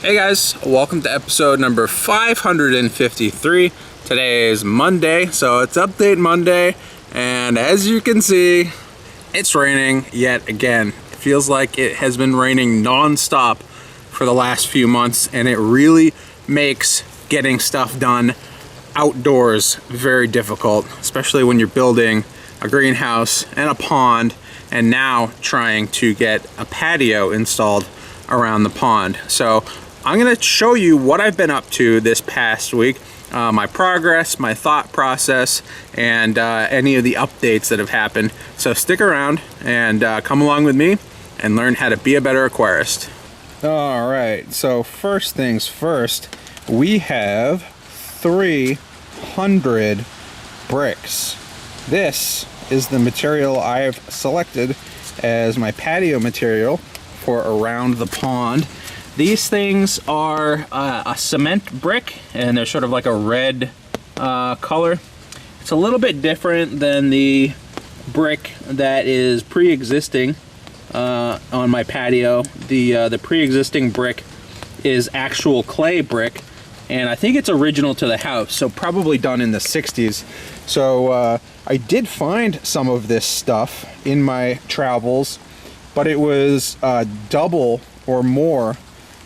Hey guys, welcome to episode number 553. Today is Monday, so it's Update Monday, and as you can see, it's raining yet again. It feels like it has been raining non-stop for the last few months, and it really makes getting stuff done outdoors very difficult, especially when you're building a greenhouse and a pond, and now trying to get a patio installed around the pond. So I'm going to show you what I've been up to this past week, my progress, my thought process, and any of the updates that have happened. So stick around and come along with me and learn how to be a better aquarist. All right, so first things first, we have 300 bricks. This is the material I've selected as my patio material for around the pond. These things are a cement brick, and they're sort of like a red color. It's a little bit different than the brick that is pre-existing on my patio. The pre-existing brick is actual clay brick, and I think it's original to the house, so probably done in the 60s. So I did find some of this stuff in my travels, but it was double or more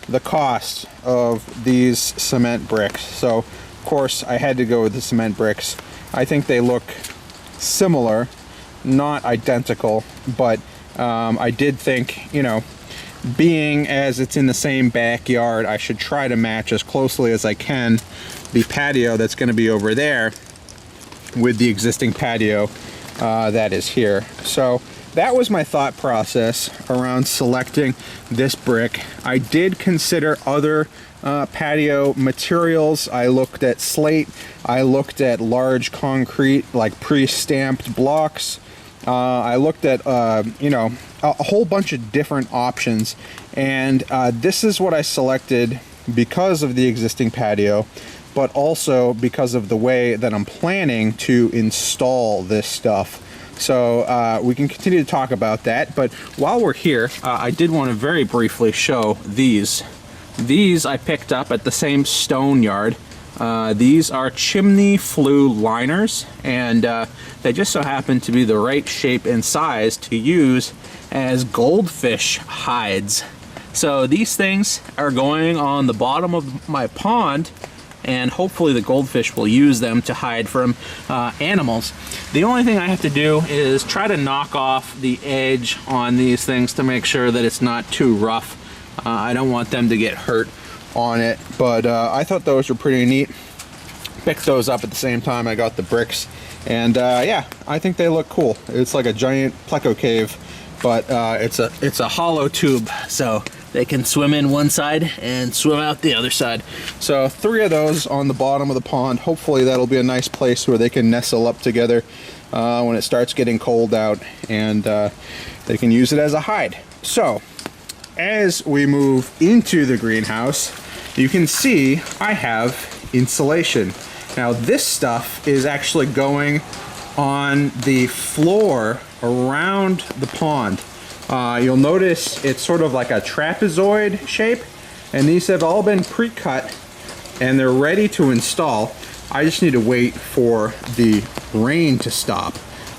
the cost of these cement bricks. So of course I had to go with the cement bricks. I think they look similar, not identical, but I did think, you know, being as it's in the same backyard, I should try to match as closely as I can the patio that's going to be over there with the existing patio that is here. So that was my thought process around selecting this brick. I did consider other patio materials. I looked at slate, I looked at large concrete, like pre-stamped blocks. I looked at, you know, a whole bunch of different options, and this is what I selected because of the existing patio, but also because of the way that I'm planning to install this stuff. So we can continue to talk about that, but while we're here, I did want to very briefly show these. These I picked up at the same stone yard. These are Chimney Flue liners, and they just so happen to be the right shape and size to use as goldfish hides. So these things are going on the bottom of my pond, and hopefully the goldfish will use them to hide from animals. The only thing I have to do is try to knock off the edge on these things to make sure that it's not too rough. I don't want them to get hurt on it, but I thought those were pretty neat. Picked those up at the same time I got the bricks, and yeah, I think they look cool. It's like a giant pleco cave, but it's a hollow tube, so they can swim in one side and swim out the other side. So 3 of those on the bottom of the pond. Hopefully that'll be a nice place where they can nestle up together when it starts getting cold out, and they can use it as a hide. So as we move into the greenhouse, you can see I have insulation. Now this stuff is actually going on the floor around the pond. You'll notice it's sort of like a trapezoid shape, and these have all been pre-cut and they're ready to install. I just need to wait for the rain to stop.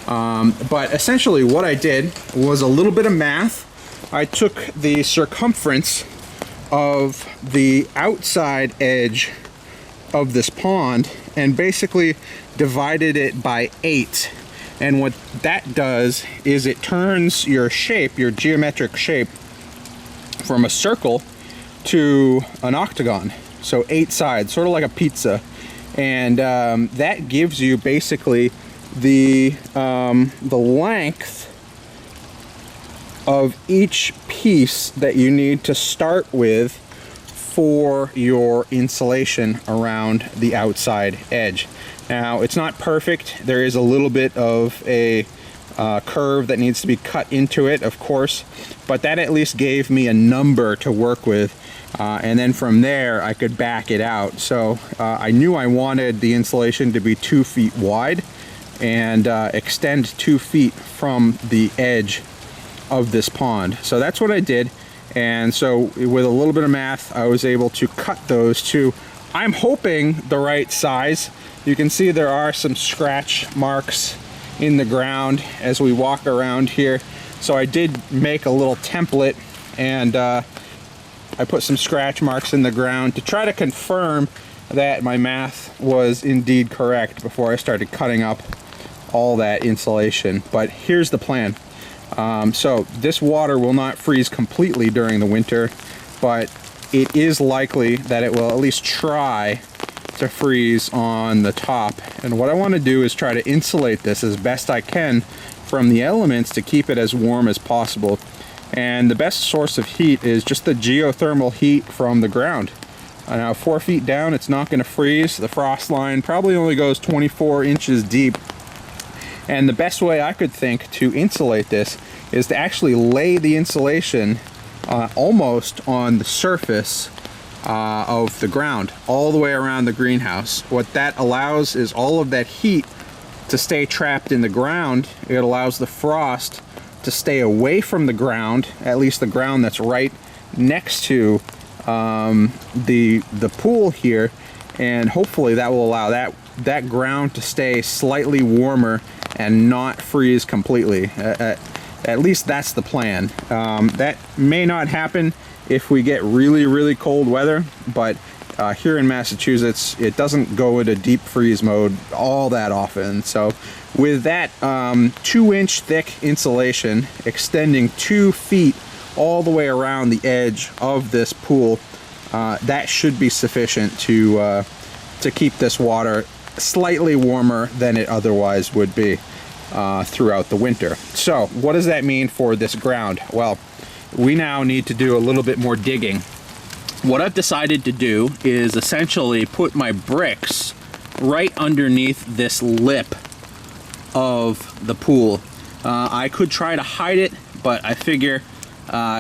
But essentially what I did was a little bit of math. I took the circumference of the outside edge of this pond and basically divided it by 8. And what that does is it turns your shape, your geometric shape, from a circle to an octagon. So 8 sides, sort of like a pizza. And that gives you basically the length of each piece that you need to start with for your insulation around the outside edge. Now, it's not perfect. There is a little bit of a curve that needs to be cut into it, of course, but that at least gave me a number to work with, and then from there I could back it out. So I knew I wanted the insulation to be 2 feet wide and extend 2 feet from the edge of this pond. So that's what I did, And so with a little bit of math, I was able to cut those to, I'm hoping, the right size. You can see there are some scratch marks in the ground as we walk around here. So I did make a little template, and I put some scratch marks in the ground to try to confirm that my math was indeed correct before I started cutting up all that insulation. But here's the plan. So this water will not freeze completely during the winter, but it is likely that it will at least try to freeze on the top. And what I want to do is try to insulate this as best I can from the elements to keep it as warm as possible. And the best source of heat is just the geothermal heat from the ground. Now 4 feet down, it's not going to freeze. The frost line probably only goes 24 inches deep. And the best way I could think to insulate this is to actually lay the insulation almost on the surface of the ground, all the way around the greenhouse. What that allows is all of that heat to stay trapped in the ground. It allows the frost to stay away from the ground, at least the ground that's right next to the pool here, and hopefully that will allow that ground to stay slightly warmer and not freeze completely. At least that's the plan. That may not happen if we get really cold weather, but here in Massachusetts it doesn't go into deep freeze mode all that often. So with that 2-inch thick insulation extending 2 feet all the way around the edge of this pool, that should be sufficient to keep this water slightly warmer than it otherwise would be throughout the winter. So what does that mean for this ground? Well, we now need to do a little bit more digging. What I've decided to do is essentially put my bricks right underneath this lip of the pool. I could try to hide it, but I figure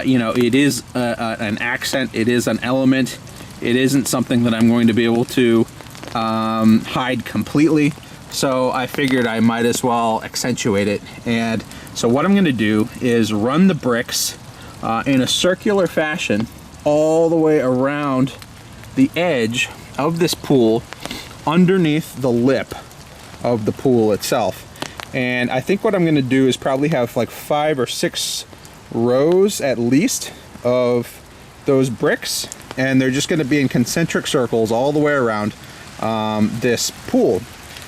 you know, it is an accent, it is an element, it isn't something that I'm going to be able to hide completely. So I figured I might as well accentuate it. And so what I'm going to do is run the bricks in a circular fashion all the way around the edge of this pool underneath the lip of the pool itself. And I think what I'm going to do is probably have like 5 or 6 rows at least of those bricks, and they're just going to be in concentric circles all the way around this pool.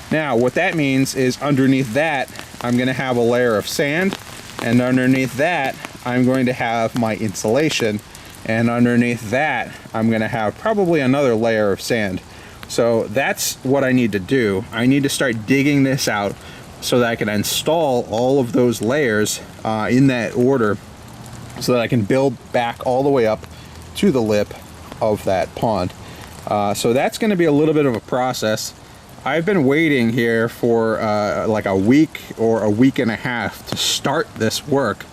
Now what that means is underneath that I'm going to have a layer of sand, and underneath that I'm going to have my insulation, and underneath that I'm going to have probably another layer of sand. So that's what I need to do. I need to start digging this out so that I can install all of those layers in that order, so that I can build back all the way up to the lip of that pond. So that's going to be a little bit of a process. I've been waiting here for like a week or a week and a half to start this work,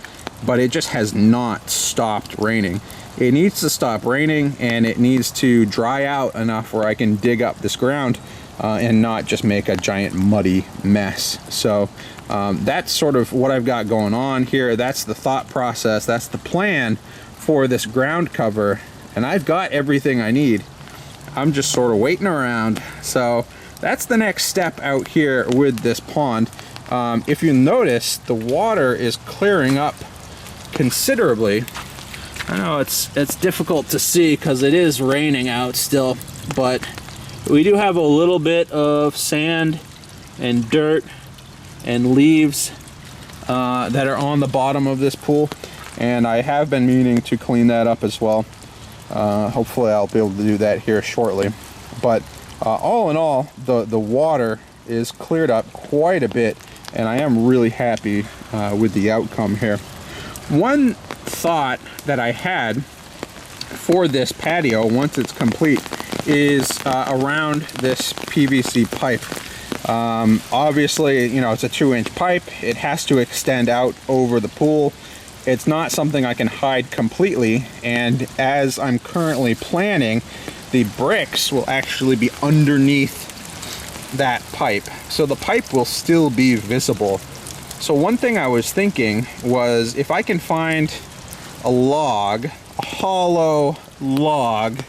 but it just has not stopped raining. It needs to stop raining, and it needs to dry out enough where I can dig up this ground and not just make a giant muddy mess. So that's sort of what I've got going on here. That's the thought process. That's the plan for this ground cover, and I've got everything I need. I'm just sort of waiting around. So that's the next step out here with this pond. If you notice, the water is clearing up considerably. I know it's difficult to see because it is raining out still, but we do have a little bit of sand and dirt and leaves that are on the bottom of this pool, and I have been meaning to clean that up as well. Hopefully I'll be able to do that here shortly. But all in all, the water is cleared up quite a bit, and I am really happy with the outcome here. One thought that I had for this patio once it's complete is around this PVC pipe. Obviously, you know, it's a 2-inch pipe. It has to extend out over the pool. It's not something I can hide completely, and as I'm currently planning, the bricks will actually be underneath that pipe, so the pipe will still be visible. So one thing I was thinking was, if I can find a log a hollow log,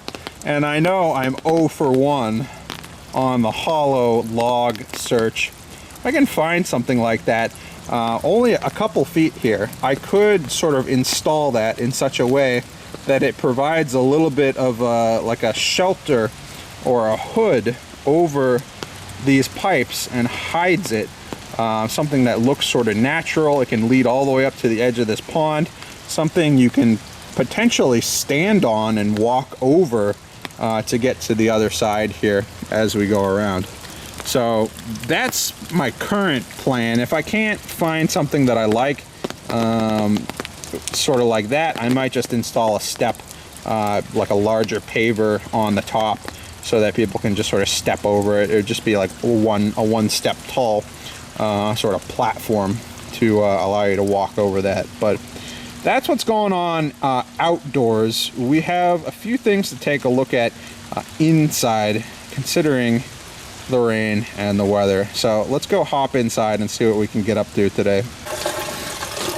and I know I'm 0 for 1 on the hollow log search. If I can find something like that, only a couple feet here, I could sort of install that in such a way that it provides a little bit of like a shelter or a hood over these pipes and hides it. Something that looks sort of natural. It can lead all the way up to the edge of this pond. Something you can potentially stand on and walk over to get to the other side here as we go around. So that's my current plan. If I can't find something that I like, sort of like that, I might just install a step, like a larger paver on the top, so that people can just sort of step over it. It would just be like a one step tall sort of platform to allow you to walk over that. But that's what's going on outdoors. We have a few things to take a look at inside, considering the rain and the weather. So let's go hop inside and see what we can get up to today.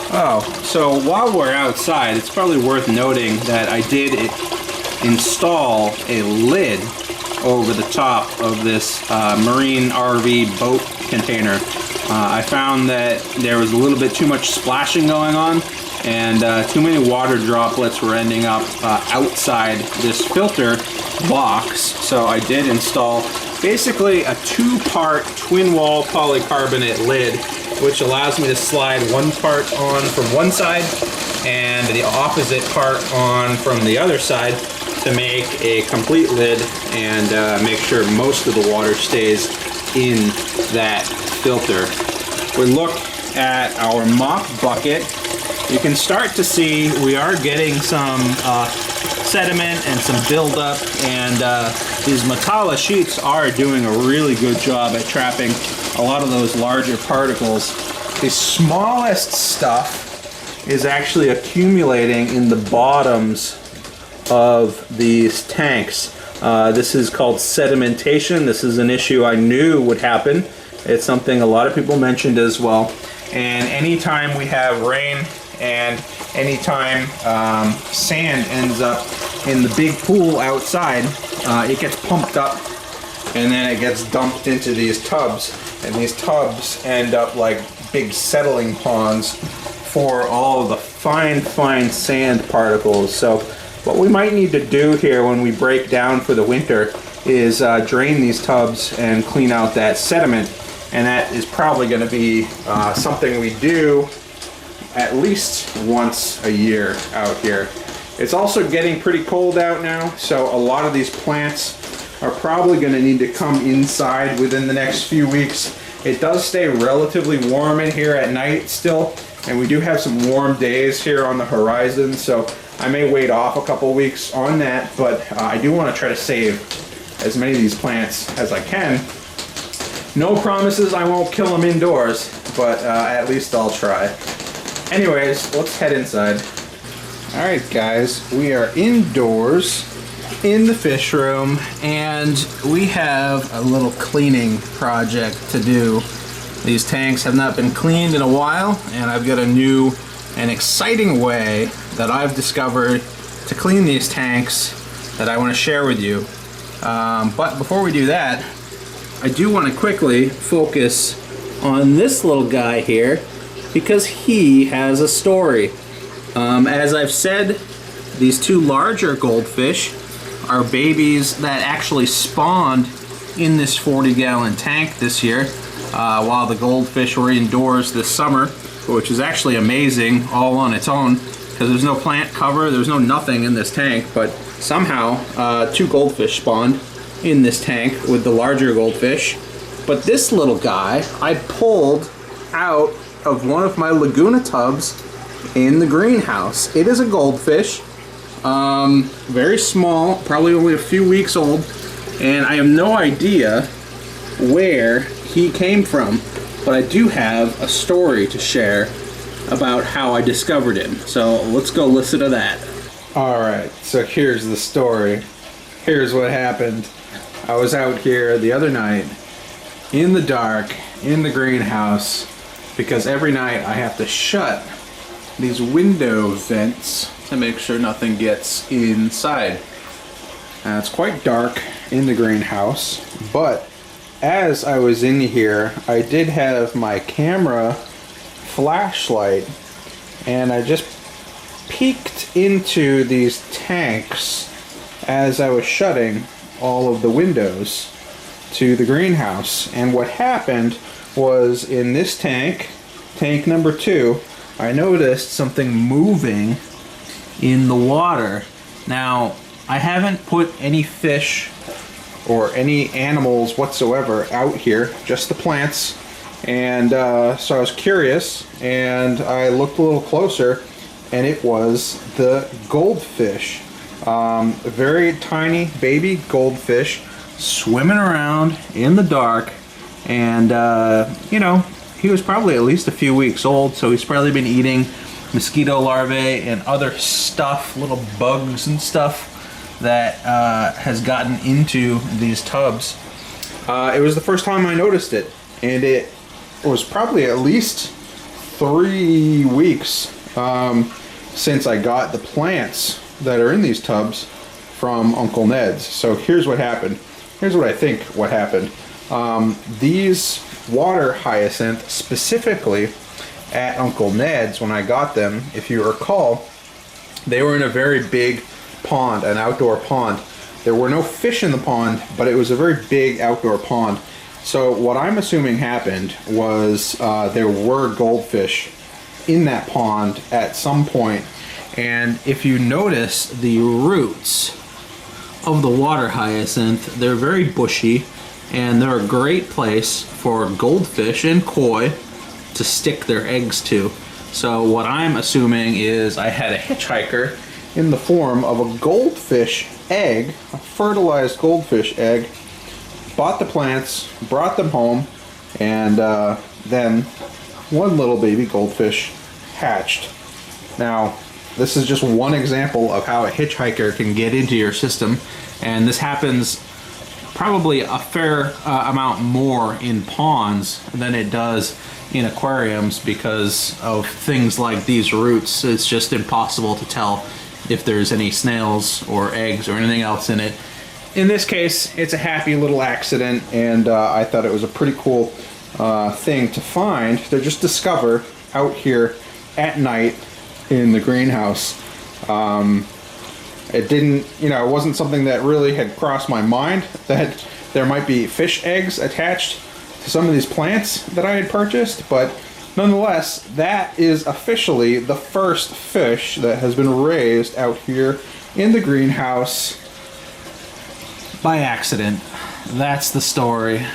Oh, so while we're outside, it's probably worth noting that I did install a lid over the top of this marine RV boat container. I found that there was a little bit too much splashing going on, and too many water droplets were ending up outside this filter box. So I did install basically a 2-part twin wall polycarbonate lid, which allows me to slide one part on from one side and the opposite part on from the other side to make a complete lid and make sure most of the water stays in that filter. We look at our mop bucket. You can start to see we are getting some sediment and some buildup, and these Matala sheets are doing a really good job at trapping a lot of those larger particles. The smallest stuff is actually accumulating in the bottoms of these tanks. This is called sedimentation. This is an issue I knew would happen. It's something a lot of people mentioned as well. And anytime we have rain and anytime sand ends up in the big pool outside, it gets pumped up and then it gets dumped into these tubs. And these tubs end up like big settling ponds for all of the fine sand particles. So what we might need to do here when we break down for the winter is drain these tubs and clean out that sediment. And that is probably going to be something we do at least once a year out here. It's also getting pretty cold out now, so a lot of these plants are probably going to need to come inside within the next few weeks. It does stay relatively warm in here at night still, and we do have some warm days here on the horizon, so I may wait off a couple weeks on that, but I do want to try to save as many of these plants as I can. No promises I won't kill them indoors, but at least I'll try. Anyways, let's head inside. Alright guys, we are indoors in the fish room, and we have a little cleaning project to do. These tanks have not been cleaned in a while, and I've got a new and exciting way that I've discovered to clean these tanks that I want to share with you. But before we do that, I do want to quickly focus on this little guy here, because he has a story. As I've said, these two larger goldfish are babies that actually spawned in this 40-gallon tank this year, while the goldfish were indoors this summer, which is actually amazing all on its own, because there's no plant cover, there's no nothing in this tank, but somehow two goldfish spawned in this tank with the larger goldfish. But this little guy I pulled out of one of my Laguna tubs in the greenhouse. It is a goldfish, very small, probably only a few weeks old, and I have no idea where he came from, but I do have a story to share about how I discovered him. So let's go listen to that. Alright, so here's the story. Here's what happened. I was out here the other night in the dark in the greenhouse, because every night I have to shut these window vents to make sure nothing gets inside. It's quite dark in the greenhouse, but as I was in here, I did have my camera flashlight, and I just peeked into these tanks as I was shutting all of the windows to the greenhouse. And what happened was, in this tank, tank number 2, I noticed something moving in the water. Now, I haven't put any fish or any animals whatsoever out here, just the plants. And so I was curious, and I looked a little closer, and it was the goldfish. A very tiny baby goldfish swimming around in the dark. And, you know, he was probably at least a few weeks old, so he's probably been eating mosquito larvae and other stuff, little bugs and stuff that has gotten into these tubs. It was the first time I noticed it, and it was probably at least 3 weeks since I got the plants that are in these tubs from Uncle Ned's. So here's what happened. Here's what I think what happened. These water hyacinth, specifically at Uncle Ned's when I got them, if you recall, they were in a very big pond, an outdoor pond. There were no fish in the pond, but it was a very big outdoor pond. So what I'm assuming happened was there were goldfish in that pond at some point. And if you notice the roots of the water hyacinth, they're very bushy, and they're a great place for goldfish and koi to stick their eggs to. So what I'm assuming is I had a hitchhiker in the form of a goldfish egg, a fertilized goldfish egg, bought the plants, brought them home, and then one little baby goldfish hatched. Now, this is just one example of how a hitchhiker can get into your system, and this happens probably a fair amount more in ponds than it does in aquariums because of things like these roots. It's just impossible to tell if there's any snails or eggs or anything else in it. In this case, it's a happy little accident, and I thought it was a pretty cool thing to find, to just discover out here at night in the greenhouse. It didn't, you know, it wasn't something that really had crossed my mind that there might be fish eggs attached to some of these plants that I had purchased, but nonetheless, that is officially the first fish that has been raised out here in the greenhouse by accident. That's the story.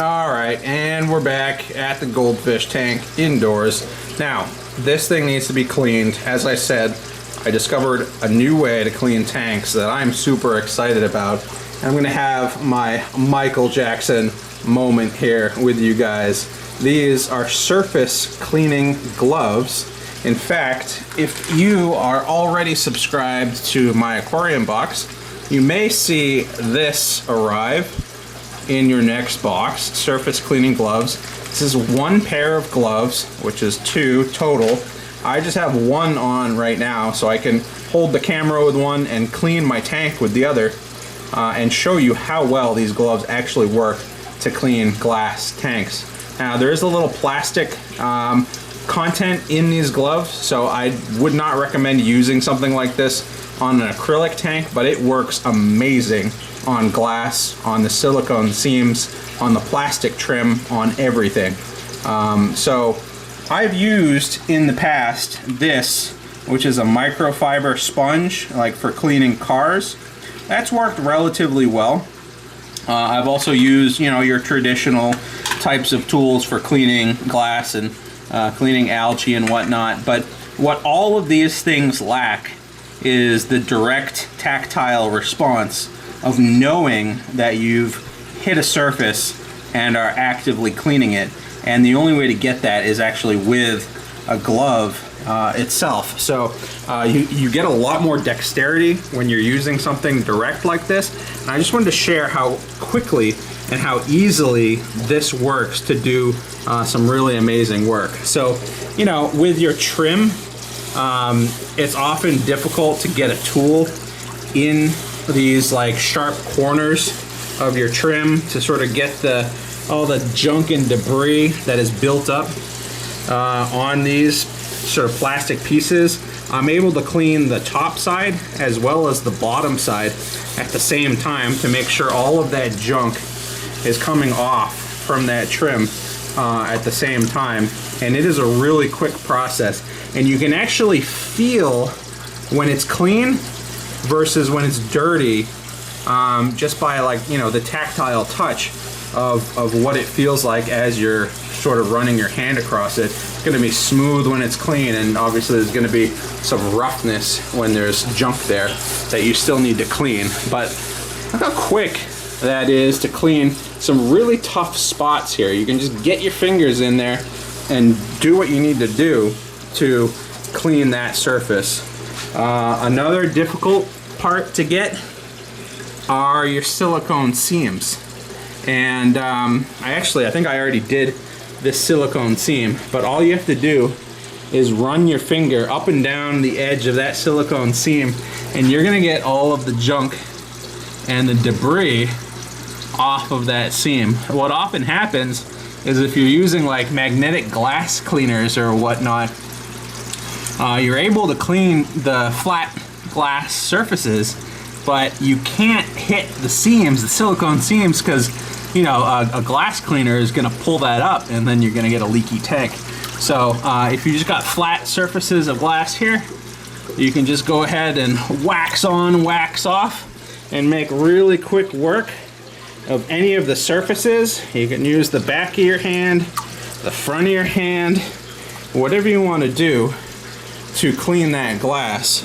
Alright, and we're back at the goldfish tank indoors. Now, this thing needs to be cleaned. As I said, I discovered a new way to clean tanks that I'm super excited about. I'm going to have my Michael Jackson moment here with you guys. These are surface cleaning gloves. In fact, if you are already subscribed to my aquarium box, you may see this arrive in your next box, surface cleaning gloves. This is one pair of gloves, which is 2 total. I just have one on right now, so I can hold the camera with one and clean my tank with the other, and show you how well these gloves actually work to clean glass tanks. Now, there is a little plastic content in these gloves, so I would not recommend using something like this on an acrylic tank, but it works amazing on glass, on the silicone seams, on the plastic trim, on everything. So I've used in the past this, which is a microfiber sponge, like for cleaning cars. That's worked relatively well. I've also used, you know, your traditional types of tools for cleaning glass and cleaning algae and whatnot. But what all of these things lack is the direct tactile response of knowing that you've hit a surface and are actively cleaning it. And the only way to get that is actually with a glove itself. So you get a lot more dexterity when you're using something direct like this. And I just wanted to share how quickly and how easily this works to do some really amazing work. So, you know, with your trim, It's often difficult to get a tool in these like sharp corners of your trim to sort of get all the junk and debris that is built up on these sort of plastic pieces. I'm able to clean the top side as well as the bottom side at the same time to make sure all of that junk is coming off from that trim at the same time. And it is a really quick process. And you can actually feel when it's clean versus when it's dirty just by, like, you know, the tactile touch of what it feels like as you're sort of running your hand across it. It's going to be smooth when it's clean, and obviously there's going to be some roughness when there's junk there that you still need to clean. But look how quick that is to clean some really tough spots here. You can just get your fingers in there and do what you need to do to clean that surface. Another difficult part to get are your silicone seams. And I think I already did this silicone seam, but all you have to do is run your finger up and down the edge of that silicone seam, and you're gonna get all of the junk and the debris off of that seam. What often happens is if you're using like magnetic glass cleaners or whatnot, you're able to clean the flat glass surfaces, but you can't hit the seams, the silicone seams, because you know, a glass cleaner is gonna pull that up and then you're gonna get a leaky tank. So if you just got flat surfaces of glass here, you can just go ahead and wax on, wax off, and make really quick work of any of the surfaces. You can use the back of your hand, the front of your hand, whatever you want to do to clean that glass.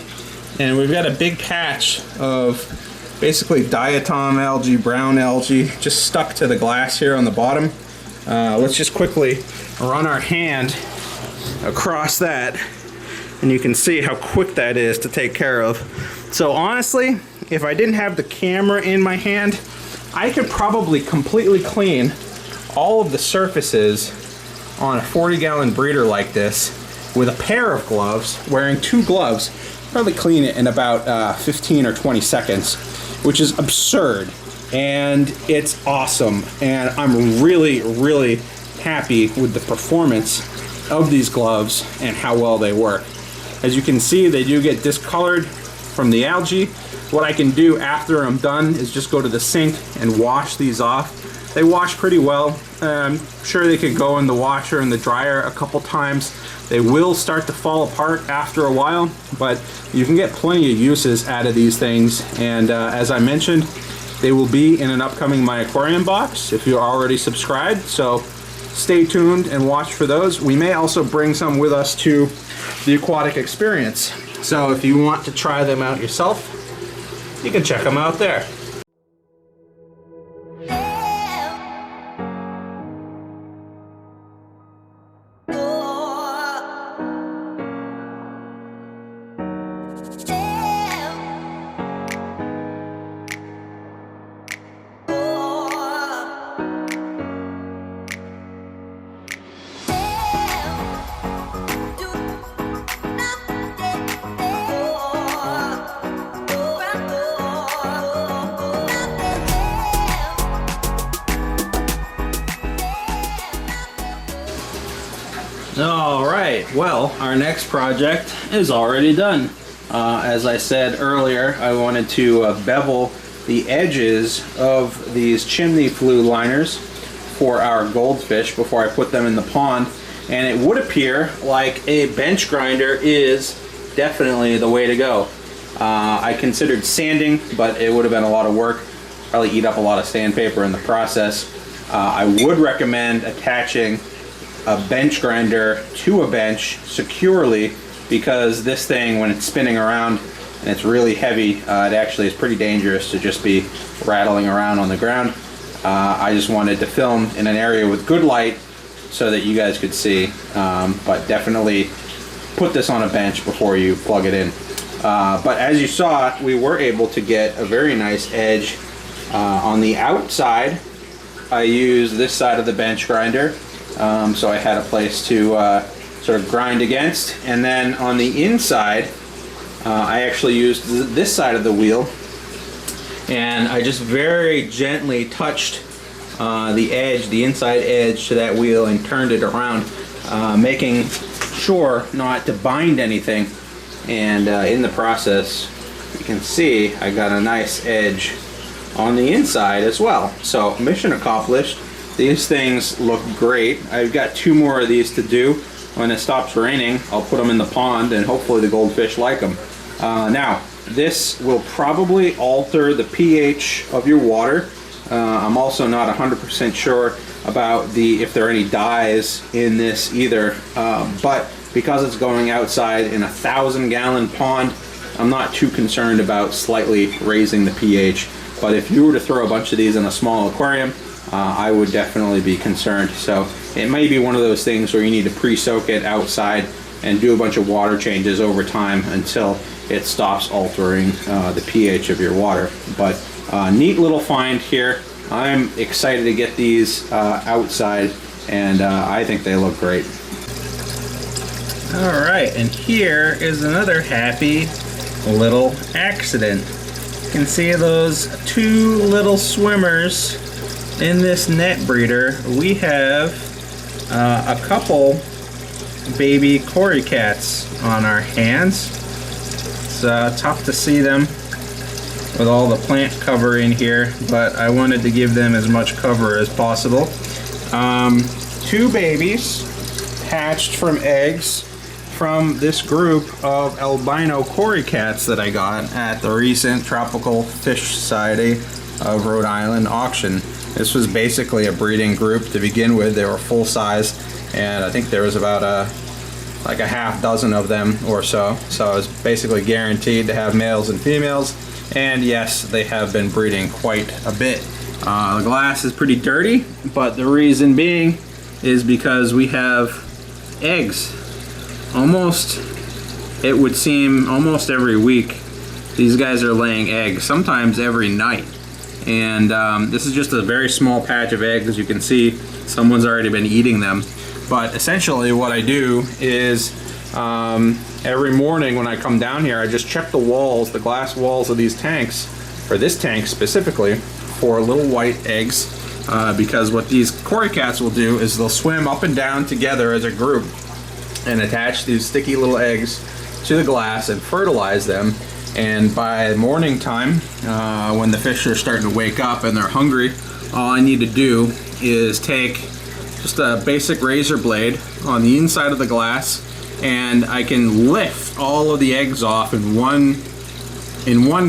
And we've got a big patch of basically diatom algae, brown algae, just stuck to the glass here on the bottom. Let's just quickly run our hand across that, and you can see how quick that is to take care of. So honestly, if I didn't have the camera in my hand, I could probably completely clean all of the surfaces on a 40-gallon breeder like this with a pair of gloves, wearing 2 gloves, probably clean it in about 15 or 20 seconds, which is absurd, and it's awesome. And I'm really, really happy with the performance of these gloves and how well they work. As you can see, they do get discolored from the algae. What I can do after I'm done is just go to the sink and wash these off. They wash pretty well. I'm sure they could go in the washer and the dryer a couple times. They will start to fall apart after a while, but you can get plenty of uses out of these things. And as I mentioned, they will be in an upcoming My Aquarium box if you're already subscribed. So stay tuned and watch for those. We may also bring some with us to the Aquatic Experience. So if you want to try them out yourself, you can check them out there. Alright, well, our next project is already done. As I said earlier, I wanted to bevel the edges of these chimney flue liners for our goldfish before I put them in the pond, and it would appear like a bench grinder is definitely the way to go. I considered sanding, but it would have been a lot of work, probably eat up a lot of sandpaper in the process. I would recommend attaching a bench grinder to a bench securely, because this thing, when it's spinning around and it's really heavy, it actually is pretty dangerous to just be rattling around on the ground. I just wanted to film in an area with good light so that you guys could see, but definitely put this on a bench before you plug it in. But as you saw, we were able to get a very nice edge on the outside. I used this side of the bench grinder, so I had a place to sort of grind against. And then on the inside, I actually used this side of the wheel, and I just very gently touched the edge, the inside edge to that wheel, and turned it around, making sure not to bind anything. And in the process, you can see I got a nice edge on the inside as well. So mission accomplished. These things look great. I've got 2 more of these to do. When it stops raining, I'll put them in the pond, and hopefully the goldfish like them. Now, this will probably alter the pH of your water. I'm also not 100% sure about if there are any dyes in this either, but because it's going outside in a 1,000-gallon pond, I'm not too concerned about slightly raising the pH. But if you were to throw a bunch of these in a small aquarium, I would definitely be concerned. So it may be one of those things where you need to pre-soak it outside and do a bunch of water changes over time until it stops altering the pH of your water. But neat little find here. I'm excited to get these outside, and I think they look great. All right, and here is another happy little accident. You can see those 2 little swimmers in this net breeder. We have a couple baby Corycats on our hands. It's tough to see them with all the plant cover in here, but I wanted to give them as much cover as possible. 2 babies hatched from eggs from this group of albino Corycats that I got at the recent Tropical Fish Society of Rhode Island auction. This was basically a breeding group to begin with. They were full size, and I think there was about like a half dozen of them or so. So I was basically guaranteed to have males and females. And yes, they have been breeding quite a bit. The glass is pretty dirty, but the reason being is because we have eggs. It would seem almost every week these guys are laying eggs, sometimes every night. And this is just a very small patch of eggs. As you can see, someone's already been eating them. But essentially what I do is every morning when I come down here, I just check the walls, the glass walls of these tanks, for this tank specifically, for little white eggs. Because what these Corycats will do is they'll swim up and down together as a group and attach these sticky little eggs to the glass and fertilize them. And by morning time, when the fish are starting to wake up and they're hungry, all I need to do is take just a basic razor blade on the inside of the glass, and I can lift all of the eggs off in one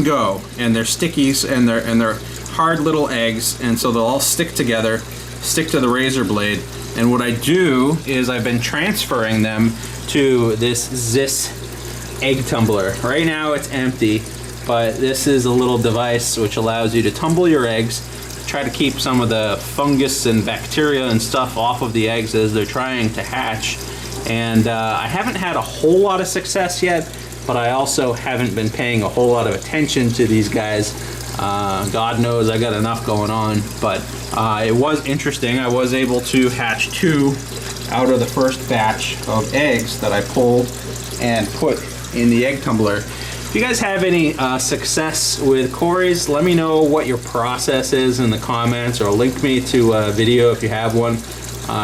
go. And they're stickies, and they're hard little eggs, and so they'll all stick together, stick to the razor blade. And what I do is I've been transferring them to this egg tumbler. Right now it's empty, but this is a little device which allows you to tumble your eggs, try to keep some of the fungus and bacteria and stuff off of the eggs as they're trying to hatch. And I haven't had a whole lot of success yet, but I also haven't been paying a whole lot of attention to these guys. God knows I got enough going on, but it was interesting. I was able to hatch 2 out of the first batch of eggs that I pulled and put in the egg tumbler. If you guys have any success with Corys, let me know what your process is in the comments, or link me to a video if you have one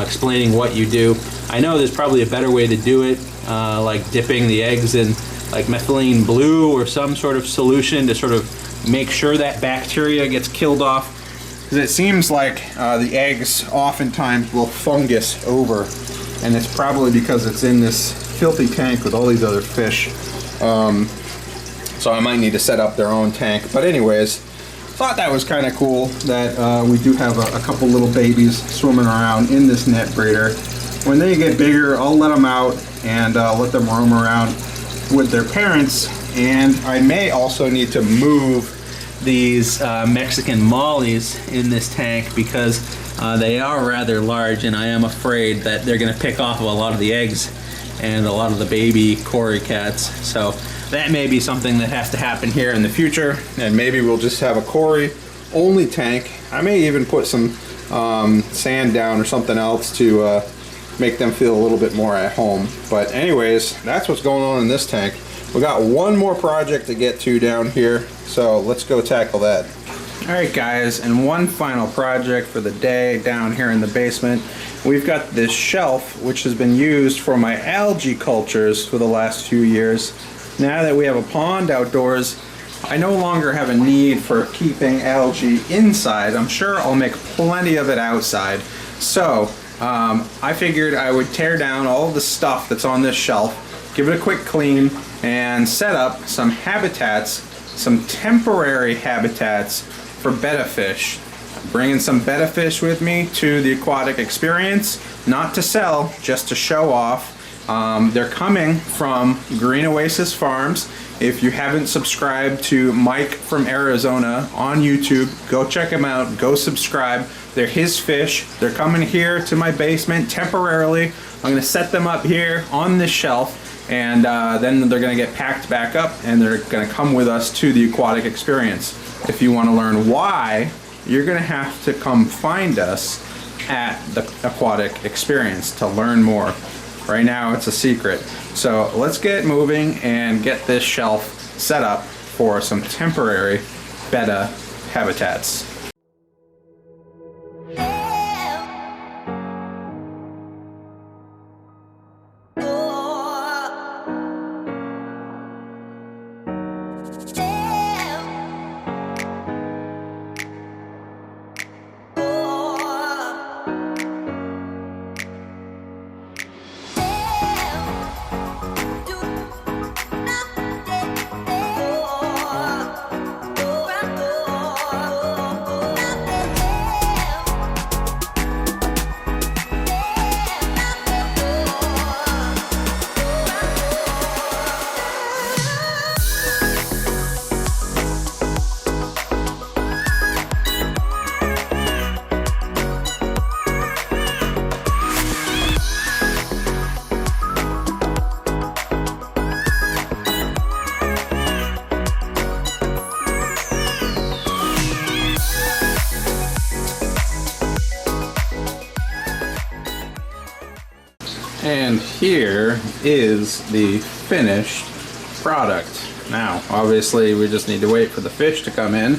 explaining what you do. I know there's probably a better way to do it, like dipping the eggs in like methylene blue or some sort of solution to sort of make sure that bacteria gets killed off. Because it seems like the eggs oftentimes will fungus over, and it's probably because it's in this filthy tank with all these other fish. So I might need to set up their own tank. But anyways, thought that was kind of cool that we do have a couple little babies swimming around in this net breeder. When they get bigger, I'll let them out and let them roam around with their parents. And I may also need to move these Mexican mollies in this tank, because they are rather large, and I am afraid that they're going to pick off a lot of the eggs and a lot of the baby Corycats. So that may be something that has to happen here in the future, and maybe we'll just have a Cory only tank. I may even put some sand down or something else to make them feel a little bit more at home. But anyways, that's what's going on in this tank. We got one more project to get to down here, so let's go tackle that. Alright guys, and one final project for the day down here in the basement. We've got this shelf which has been used for my algae cultures for the last few years. Now that we have a pond outdoors, I no longer have a need for keeping algae inside. I'm sure I'll make plenty of it outside. So I figured I would tear down all the stuff that's on this shelf, give it a quick clean, and set up some habitats, some temporary habitats for betta fish. I'm bringing some betta fish with me to the Aquatic Experience, not to sell, just to show off. They're coming from Green Oasis Farms. If you haven't subscribed to Mike from Arizona on YouTube, go check him out, go subscribe. They're his fish. They're coming here to my basement temporarily. I'm gonna set them up here on this shelf, and then they're gonna get packed back up and they're gonna come with us to the Aquatic Experience. If you wanna learn why, you're gonna have to come find us at the Aquatic Experience to learn more. Right now it's a secret. So let's get moving and get this shelf set up for some temporary betta habitats. And here is the finished product. Now, obviously, we just need to wait for the fish to come in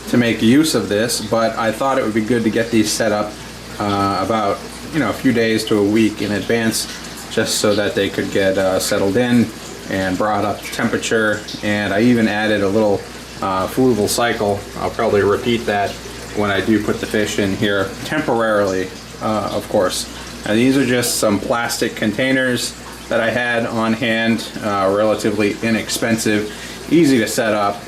to make use of this, but I thought it would be good to get these set up about, a few days to a week in advance, just so that they could get settled in and brought up to temperature. And I even added a little fluval cycle. I'll probably repeat that when I do put the fish in here temporarily, of course. Now, these are just some plastic containers that I had on hand, relatively inexpensive, easy to set up,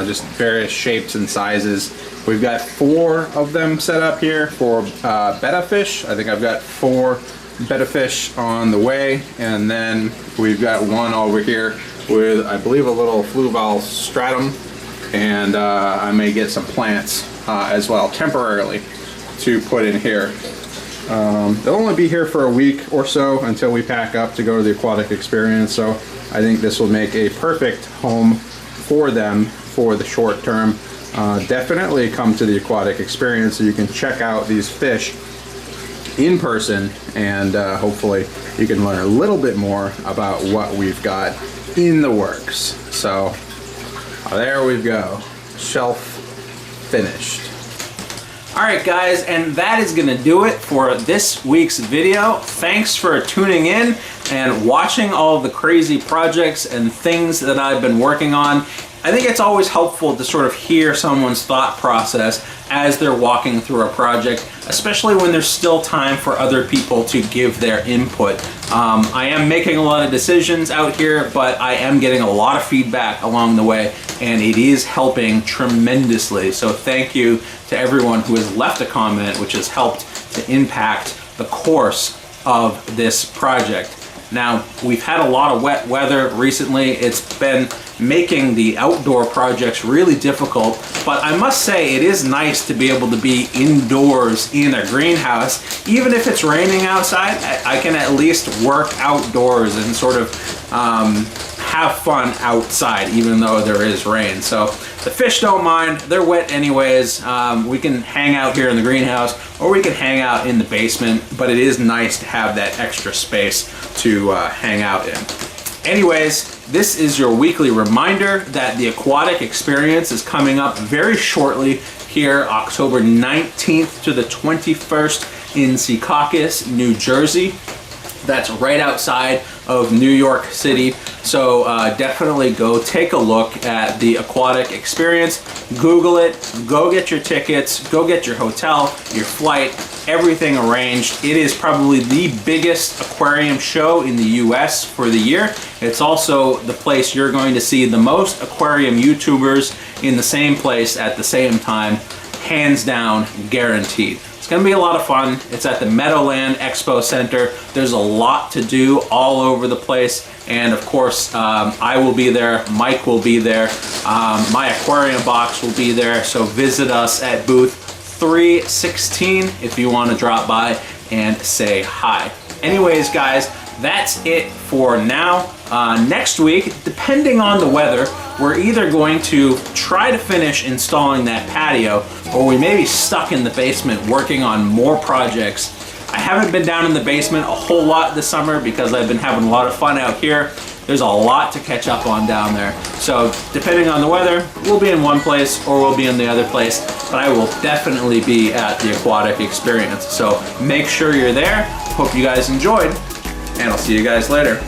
just various shapes and sizes. We've got 4 of them set up here for betta fish. I think I've got 4 betta fish on the way, and then we've got one over here with, I believe, a little fluval stratum, and I may get some plants as well, temporarily, to put in here. They'll only be here for a week or so until we pack up to go to the Aquatic Experience, so I think this will make a perfect home for them for the short term. Definitely come to the Aquatic Experience so you can check out these fish in person, and hopefully you can learn a little bit more about what we've got in the works. So there we go, shelf finished. Alright guys, and that is going to do it for this week's video. Thanks for tuning in and watching all of the crazy projects and things that I've been working on. I think it's always helpful to sort of hear someone's thought process as they're walking through a project, especially when there's still time for other people to give their input. I am making a lot of decisions out here, but I am getting a lot of feedback along the way, and it is helping tremendously. So thank you to everyone who has left a comment, which has helped to impact the course of this project. Now, we've had a lot of wet weather recently. It's been making the outdoor projects really difficult, but I must say it is nice to be able to be indoors in a greenhouse. Even if it's raining outside, I can at least work outdoors and sort of have fun outside even though there is rain. So the fish don't mind, they're wet anyways. We can hang out here in the greenhouse or we can hang out in the basement, but it is nice to have that extra space to hang out in. Anyways, this is your weekly reminder that the Aquatic Experience is coming up very shortly here, October 19th to the 21st in Secaucus, New Jersey. That's right outside of New York City. So definitely go take a look at the Aquatic Experience. Google it, go get your tickets, go get your hotel, your flight, everything arranged. It is probably the biggest aquarium show in the US for the year. It's also the place you're going to see the most aquarium YouTubers in the same place at the same time, hands down, guaranteed. It's gonna be a lot of fun. It's at the Meadowland Expo Center. There's a lot to do all over the place. And of course, I will be there, Mike will be there, my aquarium box will be there. So visit us at booth 316 if you wanna drop by and say hi. Anyways, guys, that's it for now. Next week, depending on the weather, we're either going to try to finish installing that patio or we may be stuck in the basement working on more projects. I haven't been down in the basement a whole lot this summer because I've been having a lot of fun out here. There's a lot to catch up on down there. So depending on the weather, we'll be in one place or we'll be in the other place, but I will definitely be at the Aquatic Experience. So make sure you're there. Hope you guys enjoyed, and I'll see you guys later.